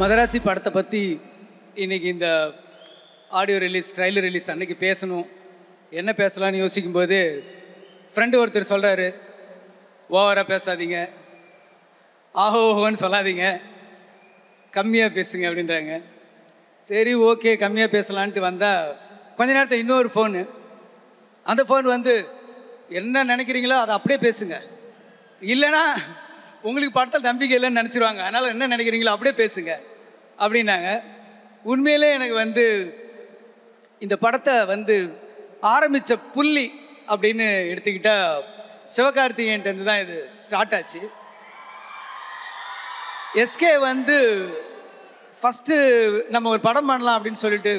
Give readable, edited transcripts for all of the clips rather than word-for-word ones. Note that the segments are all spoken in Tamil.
மதராசி படத்தை பற்றி இன்றைக்கி இந்த ஆடியோ ரிலீஸ் ட்ரைலர் ரிலீஸ் அன்றைக்கி பேசணும், என்ன பேசலான்னு யோசிக்கும்போது ஃப்ரெண்டு ஒருத்தர் சொல்கிறாரு, ஓவராக பேசாதீங்க, ஆஹோ ஓஹோன்னு சொல்லாதீங்க, கம்மியாக பேசுங்க அப்படின்றாங்க. சரி ஓகே கம்மியாக பேசலான்ட்டு வந்தால் கொஞ்ச நேரத்தில் இன்னொரு ஃபோனு, அந்த ஃபோன் வந்து என்ன நினைக்கிறீங்களோ அதை அப்படியே பேசுங்க, இல்லைன்னா உங்களுக்கு படத்தில் நம்பிக்கை இல்லைன்னு நினச்சிருவாங்க, அதனால் என்ன நினைக்கிறீங்களோ அப்படியே பேசுங்க அப்படின்னாங்க. உண்மையிலே எனக்கு வந்து இந்த படத்தை வந்து ஆரம்பித்த புள்ளி அப்படின்னு எடுத்துக்கிட்டால் சிவகார்த்திகேயன்ட்டு தான் இது ஸ்டார்ட் ஆச்சு. எஸ்கே வந்து ஃபஸ்ட்டு நம்ம ஒரு படம் பண்ணலாம் அப்படின்னு சொல்லிட்டு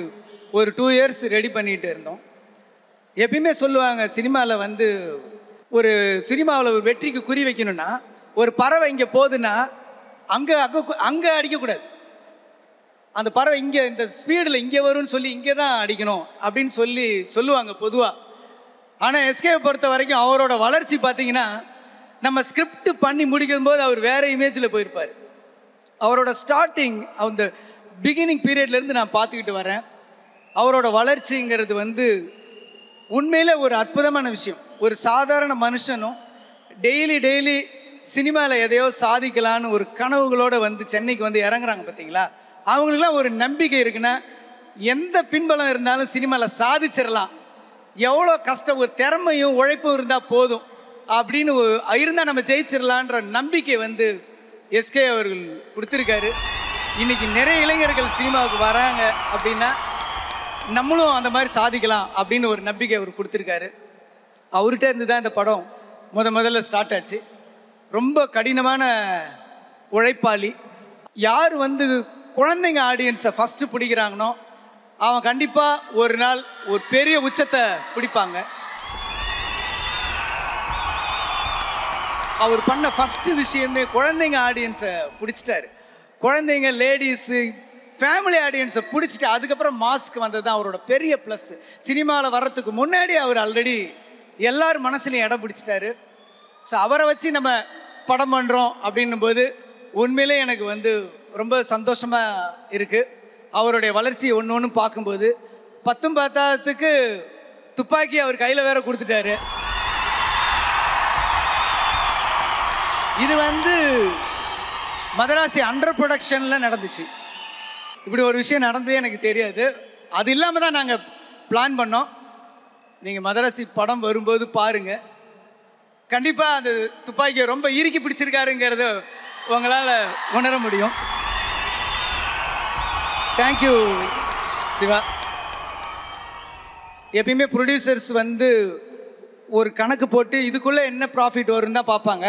ஒரு 2 years ரெடி பண்ணிகிட்டு இருந்தோம். எப்பயுமே சொல்லுவாங்க, சினிமாவில் வந்து ஒரு சினிமாவில் ஒரு வெற்றிக்கு குறி வைக்கணும்னா ஒரு பறவை இங்கே போகுதுன்னா அங்கே அடிக்கக்கூடாது, அந்த பறவை இங்கே இந்த ஸ்பீடில் இங்கே வரும்னு சொல்லி இங்கே தான் அடிக்கணும் அப்படின்னு சொல்லுவாங்க பொதுவாக. ஆனால் எஸ்கேவை பொறுத்த வரைக்கும் அவரோட வளர்ச்சி பார்த்திங்கன்னா, நம்ம ஸ்கிரிப்ட் பண்ணி முடிக்கும் போது அவர் வேறு இமேஜில் போயிருப்பார். அவரோட ஸ்டார்டிங் அந்த பிகினிங் பீரியட்லேருந்து நான் பார்த்துக்கிட்டு வரேன். அவரோட வளர்ச்சிங்கிறது வந்து உண்மையிலே ஒரு அற்புதமான விஷயம். ஒரு சாதாரண மனுஷனும் டெய்லி சினிமாவில் எதையோ சாதிக்கலான்னு ஒரு கனவுகளோடு வந்து சென்னைக்கு வந்து இறங்குறாங்க பார்த்தீங்களா, அவங்களுக்குலாம் ஒரு நம்பிக்கை இருக்குன்னா எந்த பின்பலம் இருந்தாலும் சினிமாவில் சாதிச்சிடலாம், எவ்வளோ கஷ்டம் ஒரு திறமையும் உழைப்பும் இருந்தால் போதும் அப்படின்னு இருந்தால் நம்ம ஜெயிச்சிடலான்ற நம்பிக்கை வந்து எஸ்கே அவர்கள் கொடுத்துருக்காரு. இன்றைக்கி நிறைய இளைஞர்கள் சினிமாவுக்கு வராங்க அப்படின்னா நம்மளும் அந்த மாதிரி சாதிக்கலாம் அப்படின்னு ஒரு நம்பிக்கை அவர் கொடுத்துருக்காரு. அவர்கிட்ட இருந்து தான் இந்த படம் முதல்ல ஸ்டார்ட் ஆச்சு. ரொம்ப கடினமான உழைப்பாளி. யார் வந்து குழந்தைங்க ஆடியன்ஸை ஃபஸ்ட்டு பிடிக்கிறாங்கனோ அவன் கண்டிப்பாக ஒரு நாள் ஒரு பெரிய உச்சத்தை பிடிப்பாங்க. அவர் பண்ண ஃபஸ்ட்டு விஷயமே குழந்தைங்க ஆடியன்ஸை பிடிச்சிட்டாரு. குழந்தைங்க, லேடிஸு, ஃபேமிலி ஆடியன்ஸை பிடிச்சிட்டு அதுக்கப்புறம் மாஸ்க்கு வந்தது தான் அவரோட பெரிய ப்ளஸ். சினிமாவில் வர்றதுக்கு முன்னாடி அவர் ஆல்ரெடி எல்லார் மனசுலையும் இடம் பிடிச்சிட்டாரு. ஸோ அவரை வச்சு நம்ம படம் பண்ணுறோம் அப்படின்னும் போது உண்மையிலே எனக்கு வந்து ரொம்ப சந்தோஷமாக இருக்குது. அவருடைய வளர்ச்சி ஒன்று பார்க்கும்போது 10 பத்தாவதுக்கு துப்பாக்கி அவர் கையில் வேற கொடுத்துட்டாரு. இது வந்து மதராசி அண்டர் ப்ரொடக்ஷனில் நடந்துச்சு. இப்படி ஒரு விஷயம் நடந்ததே எனக்கு தெரியாது. அது இல்லாமல் தான் நாங்கள் பிளான் பண்ணோம். நீங்கள் மதராசி படம் வரும்போது பாருங்கள், கண்டிப்பாக அந்த துப்பாக்கியை ரொம்ப இறுக்கி பிடிச்சிருக்காருங்கிறத உங்களால் உணர முடியும். தேங்க்யூ சிவா. எப்பயுமே ப்ரொடியூசர்ஸ் வந்து ஒரு கணக்கு போட்டு இதுக்குள்ளே என்ன ப்ராஃபிட் வரும்னு தான் பார்ப்பாங்க.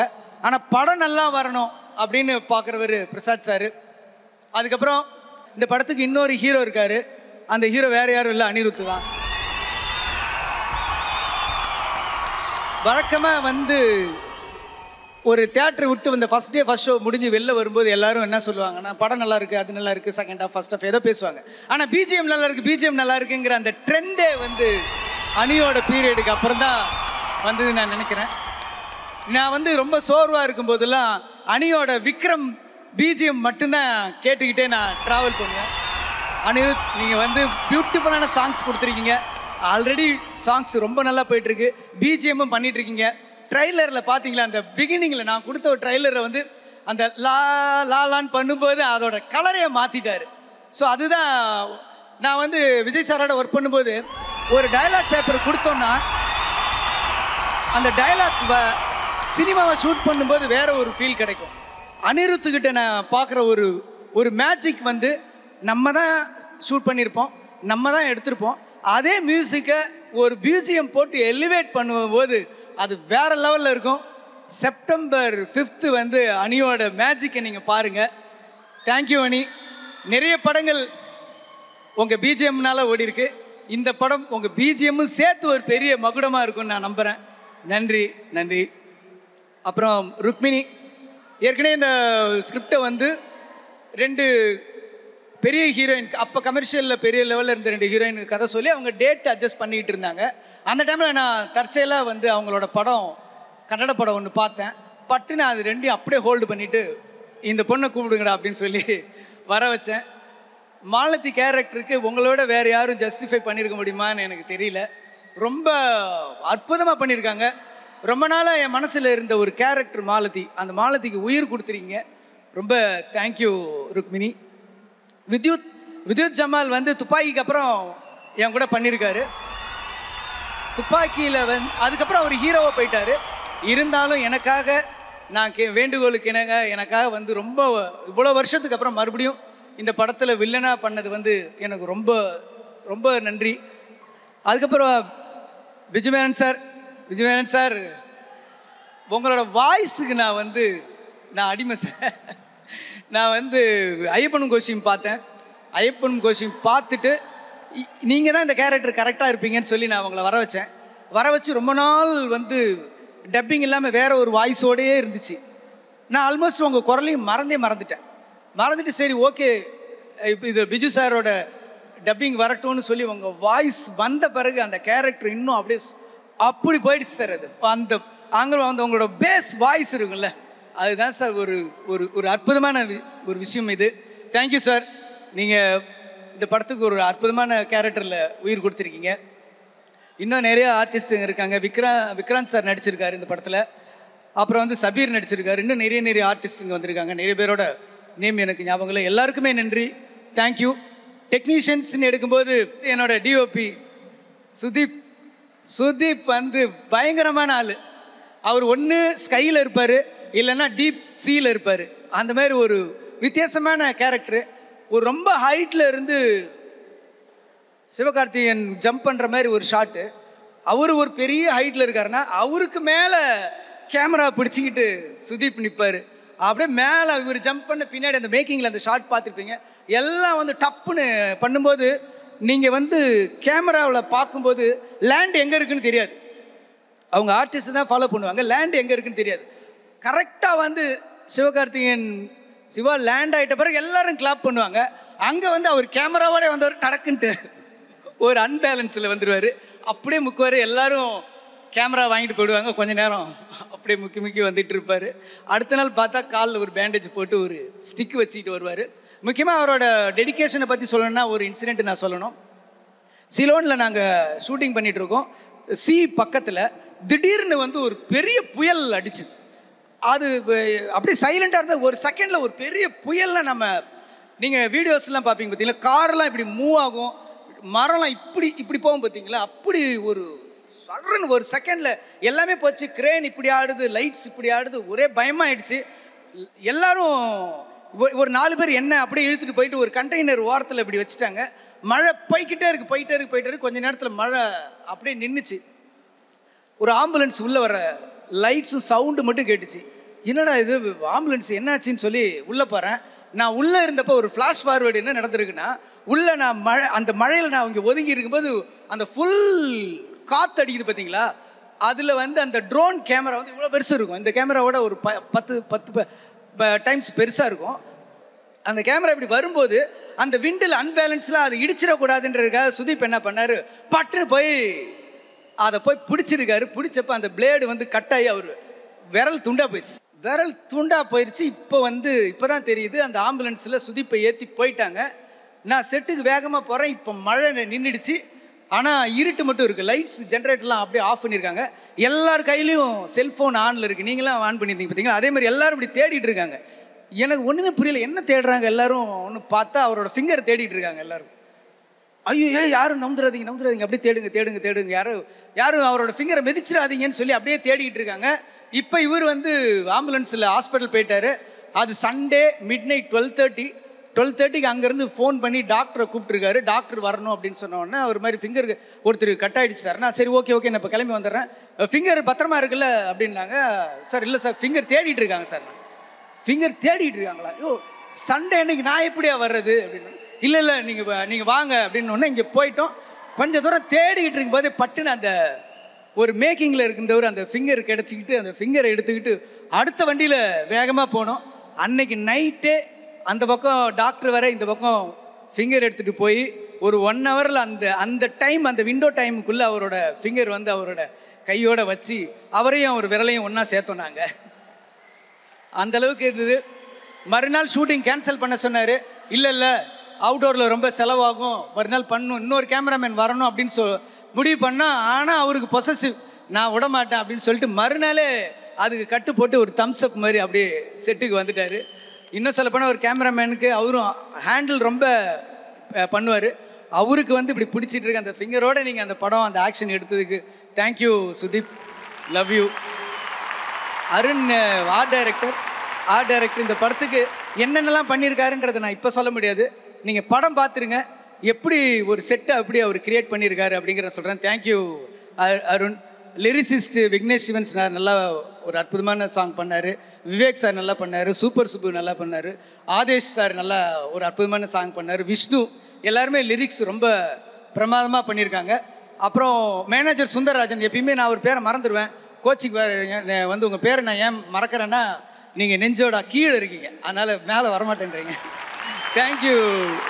ஆனால் படம் நல்லா வரணும் அப்படின்னு பார்க்குறவர் பிரசாத் சார். அதுக்கப்புறம் இந்த படத்துக்கு இன்னொரு ஹீரோ இருக்கார். அந்த ஹீரோ வேறு யாரும் இல்லை, அனிருத்து தான். வழக்கமாக வந்து ஒரு தியேட்டர் விட்டு வந்த ஃபஸ்ட் ஷோ முடிஞ்சு வெளில வரும்போது எல்லாரும் என்ன சொல்லுவாங்கன்னா, படம் நல்லா இருக்குது, அது நல்லா இருக்குது, செகண்ட் ஹாஃப் ஃபர்ஸ்ட் ஹாஃப் ஏதோ பேசுவாங்க. ஆனால் பிஜிஎம் நல்லா இருக்குது, பிஜிஎம் நல்லா இருக்குங்கிற அந்த ட்ரெண்டே வந்து அனியோட பீரியடுக்கு அப்புறம் தான் வந்தது நான் நினைக்கிறேன். நான் வந்து ரொம்ப சோர்வாக இருக்கும்போதெல்லாம் அனியோட விக்ரம் பிஜிஎம் மட்டும்தான் கேட்டுக்கிட்டே நான் ட்ராவல் பண்ணுவேன். அனிருத், நீங்கள் வந்து பியூட்டிஃபுல்லான சாங்ஸ் கொடுத்துருக்கீங்க, ஆல்ரெடி சாங்ஸ் ரொம்ப நல்லா போயிட்டுருக்கு, பிஜிஎம்மும் பண்ணிகிட்ருக்கீங்க. ட்ரைலரில் பார்த்தீங்களா, அந்த பிகினிங்கில் நான் கொடுத்த ஒரு ட்ரைலரை வந்து அந்த லான்னு பண்ணும்போது அதோட கலரையை மாற்றிட்டார். ஸோ அதுதான் நான் வந்து விஜய் சாரோட ஒர்க் பண்ணும்போது ஒரு டைலாக் பேப்பர் கொடுத்தோன்னா அந்த டைலாக் சினிமாவை ஷூட் பண்ணும்போது வேறு ஒரு ஃபீல் கிடைக்கும். அனிருத்துக்கிட்ட நான் பார்க்குற ஒரு மேஜிக் வந்து நம்ம தான் ஷூட் பண்ணியிருப்போம், நம்ம தான் எடுத்திருப்போம், அதே மியூசிக்கை ஒரு பிஜிஎம் போட்டு எலிவேட் பண்ணும்போது அது வேறு லெவலில் இருக்கும். செப்டம்பர் 5 வந்து அனியோட மேஜிக்கை நீங்கள் பாருங்கள். தேங்க்யூ அனி. நிறைய படங்கள் உங்கள் பிஜிஎம்னால ஓடி இருக்கு. இந்த படம் உங்கள் பிஜிஎம்மும் சேர்த்து ஒரு பெரிய மகுடமாக இருக்கும்னு நான் நம்புகிறேன். நன்றி நன்றி. அப்புறம் ருக்மிணி, ஏற்கனவே இந்த ஸ்கிரிப்டை வந்து 2 பெரிய ஹீரோயின், அப்போ கமர்ஷியலில் பெரிய லெவலில் இருந்த 2 ஹீரோயினுக்கு கதை சொல்லி அவங்க டேட் அட்ஜஸ்ட் பண்ணிக்கிட்டு இருந்தாங்க. அந்த டைமில் நான் தற்செயலாக வந்து அவங்களோட படம், கன்னட படம் ஒன்று பார்த்தேன். பட்டு நான் அது 2ஐயும் அப்படியே ஹோல்டு பண்ணிவிட்டு இந்த பொண்ணை கூப்பிடுங்கடா அப்படின்னு சொல்லி வர வச்சேன். மாலதி கேரக்டருக்கு உங்களோட வேறு யாரும் ஜஸ்டிஃபை பண்ணியிருக்க முடியுமான்னு எனக்கு தெரியல. ரொம்ப அற்புதமாக பண்ணியிருக்காங்க. ரொம்ப நாளாக என் மனசில் இருந்த ஒரு கேரக்டர் மாலதி. அந்த மாலதிக்கு உயிர் கொடுத்துருக்கீங்க. ரொம்ப தேங்க்யூ ருக்மிணி. வித்யுத் ஜமால் வந்து துப்பாக்கிக்கு அப்புறம் என் கூட பண்ணியிருக்காரு. துப்பாக்கியில் அதுக்கப்புறம் அவர் ஹீரோவாக போயிட்டார். இருந்தாலும் எனக்காக நான் வேண்டுகோளுக்கு எனக்காக வந்து ரொம்ப இவ்வளோ வருஷத்துக்கு அப்புறம் மறுபடியும் இந்த படத்தில் வில்லனாக பண்ணது வந்து எனக்கு ரொம்ப ரொம்ப நன்றி. அதுக்கப்புறம் விஜயமேனன் சார் உங்களோட வாய்ஸுக்கு நான் அடிமை சார். நான் வந்து ஐயப்பனும் கோஷியும் பார்த்தேன். ஐயப்பனும் கோஷியும் பார்த்துட்டு நீங்கள் தான் இந்த கேரக்டர் கரெக்டாக இருப்பீங்கன்னு சொல்லி நான் அவங்கள வர வச்சு ரொம்ப நாள் வந்து டப்பிங் இல்லாமல் வேறு ஒரு வாய்ஸோடையே இருந்துச்சு. நான் ஆல்மோஸ்ட் உங்கள் குரலையும் மறந்துட்டு சரி ஓகே இப்போ இது பிஜு சாரோட டப்பிங் வரட்டும்னு சொல்லி உங்கள் வாய்ஸ் வந்த பிறகு அந்த கேரக்டர் இன்னும் அப்படி போயிடுச்சு சார். அது அங்கே உங்களோட பேஸ் வாய்ஸ் இருக்குல்ல, அதுதான் சார் ஒரு ஒரு ஒரு அற்புதமான ஒரு விஷயம் இது. Thank you sir. நீங்கள் இந்த படத்துக்கு ஒரு அற்புதமான கேரக்டரில் உயிர் கொடுத்துருக்கீங்க. இன்னும் நிறைய ஆர்டிஸ்ட்டுங்க இருக்காங்க. விக்ராந்த் சார் நடிச்சிருக்காரு இந்த படத்தில். அப்புறம் வந்து சபீர் நடிச்சிருக்காரு. இன்னும் நிறைய ஆர்டிஸ்ட்டுங்க வந்திருக்காங்க. நிறைய பேரோட நேம் எனக்கு ஞாபகம் இல்லை. எல்லாருக்குமே நன்றி, தேங்க்யூ. டெக்னீஷியன்ஸ்ன்னு எடுக்கும்போது என்னோட டிஓபி சுதீப் வந்து பயங்கரமான ஆள். அவர் ஒன்று ஸ்கையில் இருப்பார், இல்லைன்னா டீப் சீயில் இருப்பார். அந்த மாதிரி ஒரு வித்தியாசமான கேரக்டரு. ஒரு ரொம்ப ஹைட்டில் இருந்து சிவகார்த்திகேயன் ஜம்ப் பண்ணுற மாதிரி ஒரு ஷாட்டு. அவர் ஒரு பெரிய ஹைட்டில் இருக்காருன்னா அவருக்கு மேலே கேமரா பிடிச்சிக்கிட்டு சுதீப் நிற்பார். அப்படியே மேலே இவர் ஜம்ப் பண்ண பின்னாடி அந்த மேக்கிங்கில் அந்த ஷாட் பார்த்துருப்பீங்க. எல்லாம் வந்து டப்புன்னு பண்ணும்போது நீங்கள் வந்து கேமராவில் பார்க்கும்போது லேண்ட் எங்கே இருக்குன்னு தெரியாது. அவங்க ஆர்டிஸ்ட் தான் ஃபாலோ பண்ணுவாங்க. லேண்ட் எங்கே இருக்குன்னு தெரியாது. கரெக்டாக வந்து சிவகார்த்திகேயன் சிவா லேண்ட் ஆகிட்ட பிறகு எல்லாரும் கிளாப் பண்ணுவாங்க. அங்கே வந்து அவர் கேமராவோட வந்தவர் டடக்குன்ட்டு ஒரு அன்பேலன்ஸில் வந்துடுவார். அப்படியே முக்குவார். எல்லோரும் கேமரா வாங்கிட்டு போயிடுவாங்க. கொஞ்ச நேரம் அப்படியே முக்கி வந்துட்டு இருப்பார். அடுத்த நாள் பார்த்தா காலில் ஒரு பேண்டேஜ் போட்டு ஒரு ஸ்டிக் வச்சுக்கிட்டு வருவார். முக்கியமாக அவரோட டெடிக்கேஷனை பற்றி சொல்லணும்னா ஒரு இன்சிடெண்ட் நான் சொல்லணும். சிலோனில் நாங்கள் ஷூட்டிங் பண்ணிகிட்ருக்கோம். பக்கத்தில் திடீர்னு வந்து ஒரு பெரிய புயல் அடிச்சுது. அது அப்படியே சைலண்டாக இருந்தால் ஒரு செகண்டில் ஒரு பெரிய புயலில் நீங்கள் வீடியோஸ்லாம் பார்ப்பீங்க பார்த்தீங்களா, காரெல்லாம் இப்படி மூவ் ஆகும், மரம்லாம் இப்படி போகும் பார்த்தீங்களா, அப்படி ஒரு சடன்னு ஒரு செகண்டில் எல்லாமே போச்சு. கிரேன் இப்படி ஆடுது, லைட்ஸ் இப்படி ஆடுது, ஒரே பயமாகிடுச்சு. எல்லாரும் ஒரு 4 பேர் என்ன அப்படியே இழுத்துட்டு போயிட்டு ஒரு கண்டெய்னர் ஓரத்தில் இப்படி வச்சுட்டாங்க. மழை போய்கிட்டே இருக்கு. கொஞ்ச நேரத்தில் மழை அப்படியே நின்றுச்சு. ஒரு ஆம்புலன்ஸ் உள்ளே வர லைட்ஸும் சவுண்டு மட்டும் கேட்டுச்சு. என்னடா இது ஆம்புலன்ஸ் என்னாச்சுன்னு சொல்லி உள்ளே போகிறேன். நான் உள்ளே இருந்தப்போ ஒரு ஃப்ளாஷ் ஃபார்வேர்டு என்ன நடந்திருக்குன்னா, உள்ளே நான் அந்த மழையில் நான் இங்கே ஒதுங்கி இருக்கும்போது அந்த ஃபுல் காற்று அடிக்குது பார்த்தீங்களா, அதில் வந்து அந்த ட்ரோன் கேமரா வந்து இவ்வளோ பெருசு இருக்கும். இந்த கேமராவோட ஒரு 10 டைம்ஸ் பெருசாக இருக்கும். அந்த கேமரா இப்படி வரும்போது அந்த விண்டில் அன்பேலன்ஸில் அது இடிச்சிடக்கூடாதுன்றதுக்காக சுதீப் என்ன பண்ணார், பட்டுன்னு போய் அதை பிடிச்சிருக்காரு. பிடிச்சப்போ அந்த பிளேடு வந்து கட்டாகி அவர் விரல் துண்டாக போயிடுச்சு. இப்போ தான் தெரியுது அந்த ஆம்புலன்ஸில் சுதீப்பை ஏற்றி போயிட்டாங்க. நான் செட்டுக்கு வேகமாக போகிறேன். இப்போ மழை நின்றுடுச்சு. ஆனால் இருட்டு மட்டும் இருக்குது. லைட்ஸ் ஜென்ரேட்டர்லாம் அப்படியே ஆஃப் பண்ணியிருக்காங்க. எல்லார் கையிலையும் செல்ஃபோன் ஆனில் இருக்குது. நீங்களாம் ஆன் பண்ணியிருந்தீங்க பார்த்தீங்களா, அதே மாதிரி எல்லோரும் இப்படி தேடிட்டு இருக்காங்க. எனக்கு ஒன்றுமே புரியல, என்ன தேடுறாங்க எல்லோரும். ஒன்று பார்த்தா அவரோட ஃபிங்கர் தேடிட்டு இருக்காங்க எல்லோரும். ஐயோ யாரும் நவுந்துடாதீங்க அப்படியே தேடுங்க, யாரும் அவரோட ஃபிங்கரை மிதிச்சிடாதீங்கன்னு சொல்லி அப்படியே தேடிக்கிட்டு இருக்காங்க. இப்போ இவர் வந்து ஆம்புலன்ஸில் ஹாஸ்பிட்டல் போயிட்டார். அது சண்டே மிட்நைட் 12:30க்கு அங்கேருந்து ஃபோன் பண்ணி டாக்டரை கூப்பிட்டுருக்காரு. டாக்டர் வரணும் அப்படின்னு சொன்னோடனே ஒரு மாதிரி ஃபிங்கர் ஒருத்தர் கட் ஆகிடுச்சு சார். நான் சரி ஓகே நான் இப்போ கிளம்பி வந்துடுறேன். ஃபிங்கர் பத்திரமா இருக்குல்ல அப்படின்னாங்க. சார் இல்லை சார், ஃபிங்கர் தேடிட்டு இருக்காங்க சார். ஃபிங்கர் தேடிட்டு இருக்காங்களா? ஐயோ சண்டே அன்னைக்கு நான் எப்படியா வர்றது அப்படின்னு. இல்லை நீங்கள் வாங்க அப்படின்னு இங்கே போயிட்டோம். கொஞ்சம் தூரம் தேடிக்கிட்டு இருக்கும்போதே பட்டுன்னு அந்த ஒரு மேக்கிங்கில் இருக்கின்றவர் அந்த ஃபிங்கர் கிடச்சிக்கிட்டு அந்த ஃபிங்கரை எடுத்துக்கிட்டு அடுத்த வண்டியில் வேகமாக போனோம். அன்னைக்கு நைட்டே அந்த பக்கம் டாக்டர் வர இந்த பக்கம் ஃபிங்கர் எடுத்துகிட்டு போய் ஒரு 1 ஹவரில் அந்த டைம் அந்த விண்டோ டைமுக்குள்ளே அவரோட ஃபிங்கர் வந்து அவரோட கையோடு வச்சு அவரையும் ஒரு விரலையும் ஒன்றா சேர்த்தோம் நாங்கள். அந்தளவுக்கு இருந்தது. மறுநாள் ஷூட்டிங் கேன்சல் பண்ண சொன்னார். இல்லை அவுட்டோரில் ரொம்ப செலவாகும், மறுநாள் பண்ணணும், இன்னொரு கேமராமேன் வரணும் அப்படின்னு முடிவு பண்ணால், ஆனால் அவருக்கு பொசசிவ், நான் விட மாட்டேன் அப்படின்னு சொல்லிட்டு மறுநாளே அதுக்கு கட்டு போட்டு ஒரு தம்ஸ் அப் மாதிரி அப்படியே செட்டுக்கு வந்துட்டார். இன்னும் சொல்லப்போனால் ஒரு கேமராமேனுக்கு அவரும் ஹேண்டில் ரொம்ப பண்ணுவார். அவருக்கு வந்து இப்படி பிடிச்சிட்டு இருக்கு அந்த ஃபிங்கரோடு நீங்கள் அந்த படம் அந்த ஆக்ஷன் எடுத்ததுக்கு thank you Sudeep, love you. Arun art director இந்த படத்துக்கு என்னென்னலாம் பண்ணியிருக்காருன்றதை நான் இப்போ சொல்ல முடியாது, நீங்கள் படம் பார்த்துருங்க எப்படி ஒரு செட்டை அப்படி அவர் கிரியேட் பண்ணியிருக்காரு அப்படிங்கிற சொல்கிறேன். Thank you Arun. Lyricist Vignesh Sivan sir நல்லா ஒரு அற்புதமான சாங் பண்ணார், விவேக் சார் நல்லா பண்ணார், சூப்பர் சுப்பு நல்லா பண்ணார், ஆதேஷ் சார் நல்லா ஒரு அற்புதமான சாங் பண்ணார், விஷ்ணு, எல்லாருமே லிரிக்ஸ் ரொம்ப பிரமாதமாக பண்ணியிருக்காங்க. அப்புறம் மேனேஜர் சுந்தரராஜன், எப்பயுமே நான் ஒரு பேரை மறந்துடுவேன், கோச்சிங் வந்து உங்கள் பேரை நான் ஏன் மறக்கிறேன்னா நீங்கள் நெஞ்சோட கீழே இருக்கீங்க, அதனால் மேலே வரமாட்டேன்றீங்க. தேங்க்யூ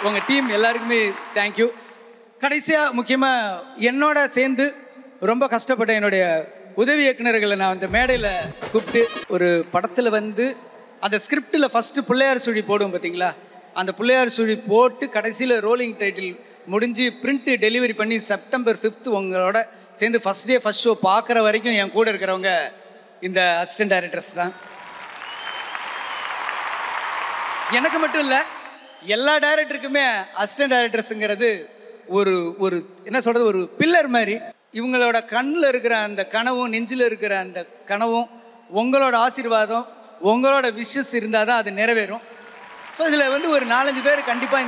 உங்கள் டீம் எல்லாருக்குமே தேங்க்யூ. கடைசியாக முக்கியமாக என்னோட சேர்ந்து ரொம்ப கஷ்டப்பட்ட என்னுடைய உதவி இயக்குநர்களை நான் அந்த மேடையில் கூப்பிட்டு, ஒரு படத்தில் வந்து அந்த ஸ்கிரிப்டில் ஃபஸ்ட்டு பிள்ளையார் சுழி போடுவோம் பார்த்தீங்களா, அந்த பிள்ளையார் சுழி போட்டு கடைசியில் ரோலிங் டைட்டில் முடிஞ்சு பிரிண்ட்டு டெலிவரி பண்ணி செப்டம்பர் 5 உங்களோட சேர்ந்து ஃபஸ்ட் டே ஃபஸ்ட் ஷோ பார்க்குற வரைக்கும் என் கூட இருக்கிறவங்க இந்த அசிஸ்டன்ட் டைரக்டர்ஸ் தான். எனக்கு மட்டும் இல்லை, எல்லா டைரக்டருக்குமே அசிஸ்டன்ட் டைரக்டர்ஸுங்கிறது ஒரு ஒரு என்ன சொல்கிறது, ஒரு பில்லர் மாதிரி. இவங்களோட கண்ணில் இருக்கிற அந்த கனவும் நெஞ்சில் இருக்கிற அந்த கனவும் உங்களோட ஆசீர்வாதம் உங்களோட விஷஸ் இருந்தால் தான் அது நிறைவேறும். ஸோ இதில் வந்து ஒரு 4-5 பேர் கண்டிப்பாக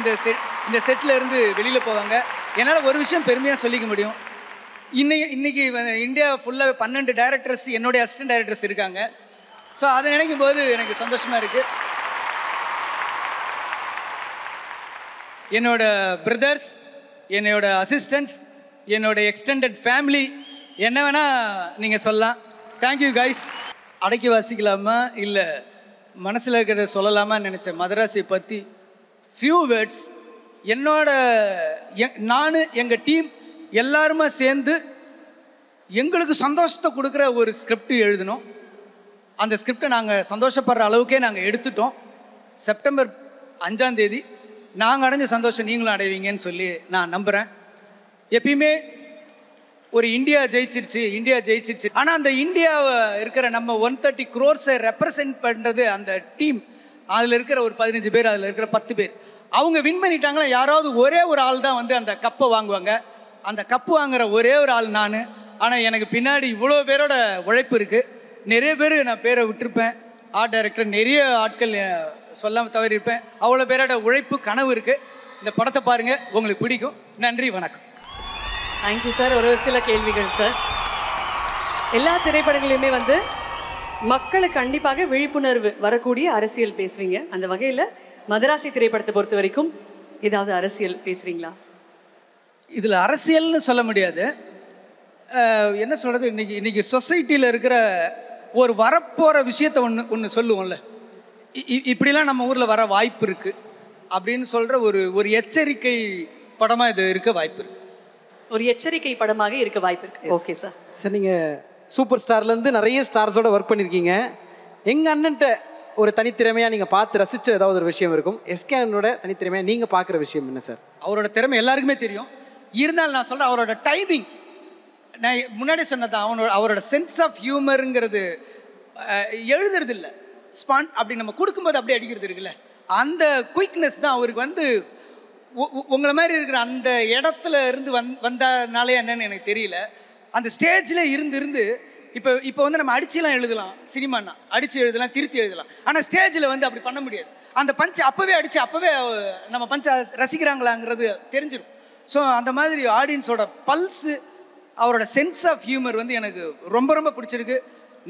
இந்த செட்டில் இருந்து வெளியில் போவாங்க. என்னால் ஒரு விஷயம் பெருமையாக சொல்லிக்க முடியும், இன்னைக்கு இந்தியா ஃபுல்லாக 12 டைரக்டர்ஸ் என்னுடைய அசிஸ்டன்ட் டைரக்டர்ஸ் இருக்காங்க. ஸோ அதை நினைக்கும் போது எனக்கு சந்தோஷமாக இருக்குது. என்னோட பிரதர்ஸ், என்னோட அசிஸ்டன்ட்ஸ், என்னோட எக்ஸ்டெண்டட் ஃபேமிலி, என்ன வேணால் நீங்கள் சொல்லலாம். Thank you guys. அடக்கி வாசிக்கலாமா இல்லை மனசில் இருக்கிறத சொல்லலாமான்னு நினச்சேன் மதராசியை பற்றி ஃபியூ வேர்ட்ஸ். நான் எங்கள் டீம் எல்லாருமே சேர்ந்து எங்களுக்கு சந்தோஷத்தை கொடுக்குற ஒரு ஸ்கிரிப்ட் எழுதினோம். அந்த ஸ்கிரிப்டை நாங்கள் சந்தோஷப்படுற அளவுக்கே நாங்கள் எடுத்துட்டோம். செப்டம்பர் 5 நாங்கள் அடைஞ்ச சந்தோஷம் நீங்களும் அடைவீங்கன்னு சொல்லி நான் நம்புகிறேன். எப்பயுமே ஒரு இந்தியா ஜெயிச்சிருச்சு, ஆனால் அந்த இந்தியாவை இருக்கிற நம்ம 130 crores ரெப்ரசன்ட் பண்ணுறது அந்த டீம். அதில் இருக்கிற ஒரு 15 பேர், அதில் இருக்கிற 10 பேர், அவங்க வின் பண்ணிட்டாங்களா, யாராவது ஒரே ஒரு ஆள் தான் வந்து அந்த கப்பை வாங்குவாங்க. அந்த கப்பு வாங்குகிற ஒரே ஒரு ஆள் நான். ஆனால் எனக்கு பின்னாடி இவ்வளோ பேரோட உழைப்பு இருக்குது. நிறைய பேர் நான் பேரை விட்டுருப்பேன், ஆர்ட் டைரக்டர் நிறைய ஆட்கள் சொல்லாமல் தவறியிருப்பேன். அவ்வளோ பேரோட உழைப்பு கனவு இருக்குது. இந்த படத்தை பாருங்கள், உங்களுக்கு பிடிக்கும். நன்றி, வணக்கம். Thank you sir. ஒரு சில கேள்விகள் சார். எல்லா திரைப்படங்களையுமே வந்து மக்களுக்கு கண்டிப்பாக விழிப்புணர்வு வரக்கூடிய அரசியல் பேசுவீங்க. அந்த வகையில் மதராசி திரைப்படத்தை பொறுத்த வரைக்கும் ஏதாவது அரசியல் பேசுகிறீங்களா? இதில் அரசியல்னு சொல்ல முடியாது, என்ன சொல்கிறது, இன்றைக்கி சொசைட்டியில் இருக்கிற ஒரு வரப்போகிற விஷயத்தை ஒன்று சொல்லுவோம்ல, இப்படிலாம் நம்ம ஊரில் வர வாய்ப்பு இருக்குது அப்படின்னு சொல்கிற ஒரு எச்சரிக்கை படமாக இது இருக்க வாய்ப்பு இருக்குது. ஒரு எச்சரிக்கை படமாக இருக்க வாய்ப்பு இருக்குது. Okay sir. சார், நீங்கள் சூப்பர் ஸ்டார்லேருந்து நிறைய ஸ்டார்ஸோட ஒர்க் பண்ணியிருக்கீங்க. எங்கள் அண்ணன்ட்ட ஒரு தனித்திறமையாக நீங்கள் பார்த்து ரசித்த ஏதாவது ஒரு விஷயம் இருக்கும். எஸ்கே அண்ணனோட தனித்திறமையாக நீங்கள் பார்க்குற விஷயம் என்ன சார்? அவரோட திறமை எல்லாருக்குமே தெரியும், இருந்தாலும் நான் சொல்கிறேன் அவரோட டைமிங். நான் முன்னாடி சொன்னதான், அவரோட சென்ஸ் ஆஃப் ஹியூமருங்கிறது எழுதுறது இல்லை, அப்படி நம்ம கொடுக்கும்போது அப்படியே அடிக்கிறது இருக்குல்ல, அந்த குயிக்னஸ் தான் அவருக்கு வந்து உங்களை மாதிரி இருக்கிற அந்த இடத்துல இருந்து வந்தனாலே என்னன்னு எனக்கு தெரியல. அந்த ஸ்டேஜில் இருந்து இப்போ வந்து நம்ம அடிச்சுலாம் எழுதலாம், சினிமானா அடித்து எழுதலாம், திருத்தி எழுதலாம். ஆனால் ஸ்டேஜில் வந்து அப்படி பண்ண முடியாது. அந்த பஞ்சை அப்போவே அடித்து அப்போவே நம்ம பஞ்சை ரசிக்கிறாங்களாங்கிறது தெரிஞ்சிடும். ஸோ அந்த மாதிரி ஆடியன்ஸோட பல்ஸு, அவரோட சென்ஸ் ஆஃப் ஹியூமர் வந்து எனக்கு ரொம்ப ரொம்ப பிடிச்சிருக்கு.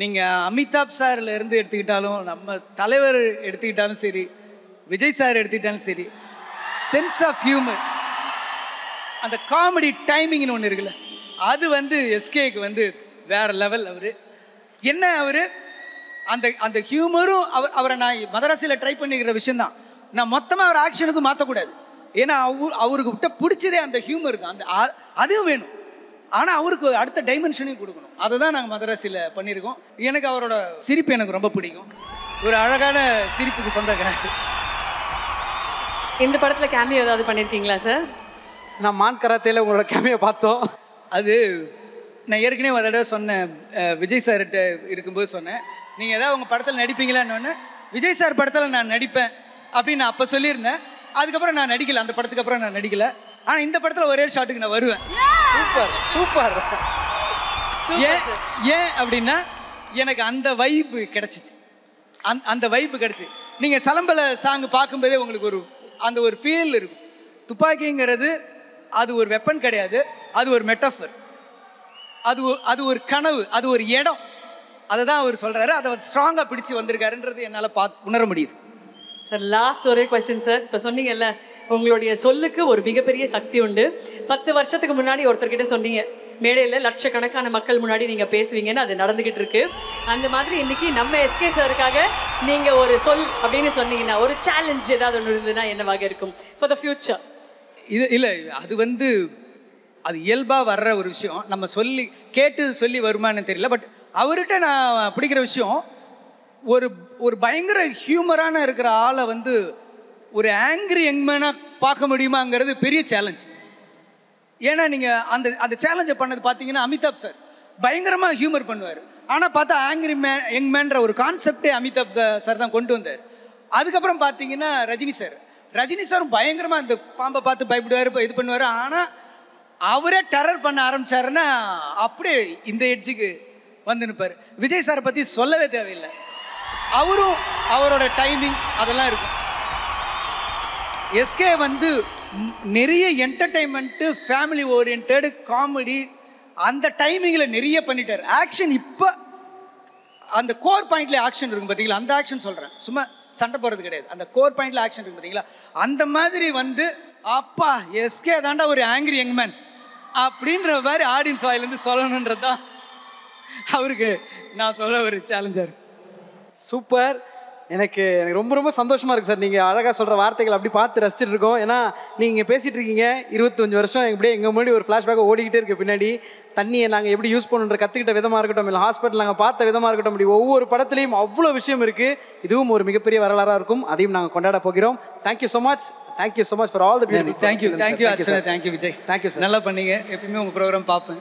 நீங்கள் அமிதாப் சாரில் இருந்து எடுத்துக்கிட்டாலும், நம்ம தலைவர் எடுத்துக்கிட்டாலும் சரி, விஜய் சார் எடுத்துக்கிட்டாலும் சரி, சென்ஸ் ஆஃப் ஹியூமர், அந்த காமெடி டைமிங்னு ஒன்று இருக்குல்ல, அது வந்து எஸ்கேக்கு வந்து வேறு லெவல். அவர் அந்த ஹியூமரும் அவரை நான் மதராசியில் ட்ரை பண்ணிக்கிற விஷயந்தான். நான் மொத்தமாக அவர் ஆக்ஷனுக்கு மாற்றக்கூடாது, ஏன்னா அவருக்கு விட்ட பிடிச்சதே அந்த ஹியூமர் தான், அதுவும் வேணும். ஆனால் அவருக்கு அடுத்த டைமென்ஷனையும் கொடுக்கணும். அதை தான் நாங்கள் மதராசியில் பண்ணியிருக்கோம். எனக்கு அவரோட சிரிப்பு எனக்கு ரொம்ப பிடிக்கும், ஒரு அழகான சிரிப்புக்கு சொந்தக்காரர். இந்த படத்தில் கேமியோ ஏதாவது பண்ணியிருக்கீங்களா சார்? நான் மான் கராத்தேல உங்களோட கேமியோ பார்த்தோம். அது நான் ஏற்கனவே ஒரு தடவை சொன்னேன், விஜய் சார்கிட்ட இருக்கும்போது சொன்னேன், நீங்கள் ஏதாவது உங்கள் படத்தில் நடிப்பீங்களான்னு. விஜய் சார் படத்தில் நான் நடிப்பேன் அப்படின்னு நான் அப்போ சொல்லியிருந்தேன். அதுக்கப்புறம் நான் நடிக்கல, அந்த படத்துக்கு அப்புறம் நான் நடிக்கல. ஆனால் இந்த படத்தில் ஒரே ஷாட்டுக்கு நான் வருவேன். Super super. ஏன் அப்படின்னா எனக்கு அந்த வைப்பு கிடச்சிச்சு, அந்த வைப்பு கிடச்சி. நீங்கள் சலம்பல சாங் பார்க்கும்போதே உங்களுக்கு அந்த ஒரு ஃபீல் இருக்கும். துப்பாக்கிங்கிறது அது ஒரு வெப்பன் கிடையாது, அது ஒரு மெட்டாஃபர், அது ஒரு கனவு, அது ஒரு இடம். அதை தான் அவர் சொல்கிறாரு. அதை அவர் ஸ்ட்ராங்காக பிடிச்சி வந்திருக்காருன்றது என்னால் உணர முடியுது. சார் லாஸ்ட் ஒரே கொஸ்டின் சார். இப்போ சொன்னீங்கல்ல உங்களுடைய சொல்லுக்கு ஒரு மிகப்பெரிய சக்தி உண்டு. 10 வருஷத்துக்கு முன்னாடி ஒருத்தர்கிட்ட சொன்னீங்க, மேடையில் லட்சக்கணக்கான மக்கள் முன்னாடி நீங்கள் பேசுவீங்கன்னு, அது நடந்துக்கிட்டு இருக்கு. அந்த மாதிரி இன்னைக்கு நம்ம எஸ்கே சாருக்காக நீங்கள் ஒரு சொல் அப்படின்னு சொன்னீங்கன்னா, ஒரு சேலஞ்ச் ஏதாவது ஒன்று இருந்ததுன்னா என்னவாக இருக்கும் ஃபார் த ஃபியூச்சர்? இது இல்லை, அது இயல்பாக வர்ற ஒரு விஷயம். நம்ம கேட்டு வருமானு தெரியல. பட் அவர்கிட்ட நான் பிடிக்கிற விஷயம், ஒரு பயங்கர ஹியூமரான இருக்கிற ஆளை ஒரு ஆங்கிரி யங்மேனாக பார்க்க முடியுமாங்கிறது பெரிய சேலஞ்ச். ஏன்னா நீங்கள் அந்த சேலஞ்சை பண்ணது பார்த்தீங்கன்னா, அமிதாப் சார் பயங்கரமாக ஹியூமர் பண்ணுவார். ஆனால் பார்த்தா ஆங்கிரி யங்மேன்ற ஒரு கான்செப்டே அமிதாப் சார் தான் கொண்டு வந்தார். அதுக்கப்புறம் பார்த்தீங்கன்னா ரஜினி சாரும் பயங்கரமாக இந்த பாம்பை பார்த்து பயப்படுவார், இது பண்ணுவார். ஆனால் அவரே டெரர் பண்ண ஆரம்பித்தாருன்னா அப்படியே இந்த எட்ஜுக்கு வந்து நிற்பார். விஜய் சாரை பற்றி சொல்லவே தேவையில்லை. அவரோட டைமிங் அதெல்லாம் இருக்கும். எஸ்கே நிறைய என்டர்டைன்மெண்ட்டு, ஃபேமிலி ஓரியன்ட் காமெடி அந்த டைமிங்கில் நிறைய பண்ணிட்டார். ஆக்ஷன் இப்போ அந்த கோர் பாயிண்ட்ல ஆக்ஷன் இருக்கும் பார்த்தீங்களா, அந்த ஆக்ஷன் சொல்கிறேன், சும்மா சண்டை போகிறது கிடையாது. அந்த கோர் பாயிண்ட்ல ஆக்ஷன் இருக்கும் பார்த்தீங்களா, அந்த மாதிரி அப்பா எஸ்கே தாண்டா ஒரு ஆங்கிரி யங்மேன் அப்படின்ற மாதிரி ஆடியன்ஸ் வாயிலேருந்து சொல்லணுன்றது தான் அவருக்கு நான் சொல்ல ஒரு சேலஞ்சர். சூப்பர். எனக்கு ரொம்ப ரொம்ப சந்தோஷமாக இருக்குது சார். நீங்கள் அழகாக சொல்கிற வார்த்தைகள் அப்படி பார்த்து ரசிச்சுட்டு இருக்கோம். ஏன்னா நீங்கள் பேசிகிட்டு இருக்கீங்க 25 வருஷம் இப்படியே எங்கள் முன்னாடி ஒரு ஃப்ளாஷ்பேக் ஓடிக்கிட்டே இருக்குது. பின்னாடி தண்ணியை நாங்கள் எப்படி யூஸ் பண்ணுன்ற கற்றுக்கிட்ட விதமாக இருக்கட்டும், இல்லை ஹாஸ்பிட்டல் நாங்கள் பார்த்த விதமாக இருக்கட்டும், அப்படி ஒவ்வொரு படத்துலையும் அவ்வளோ விஷயம் இருக்குது. இதுவும் ஒரு மிகப்பெரிய வரலாறாக இருக்கும். அதையும் நாங்கள் கொண்டாட போகிறோம். Thank you so much for all the beautiful. Thank you Vijay. Thank you sir. நல்லா பண்ணீங்க. எப்பயுமே உங்கள் ப்ரோக்ராம் பார்ப்பேன்.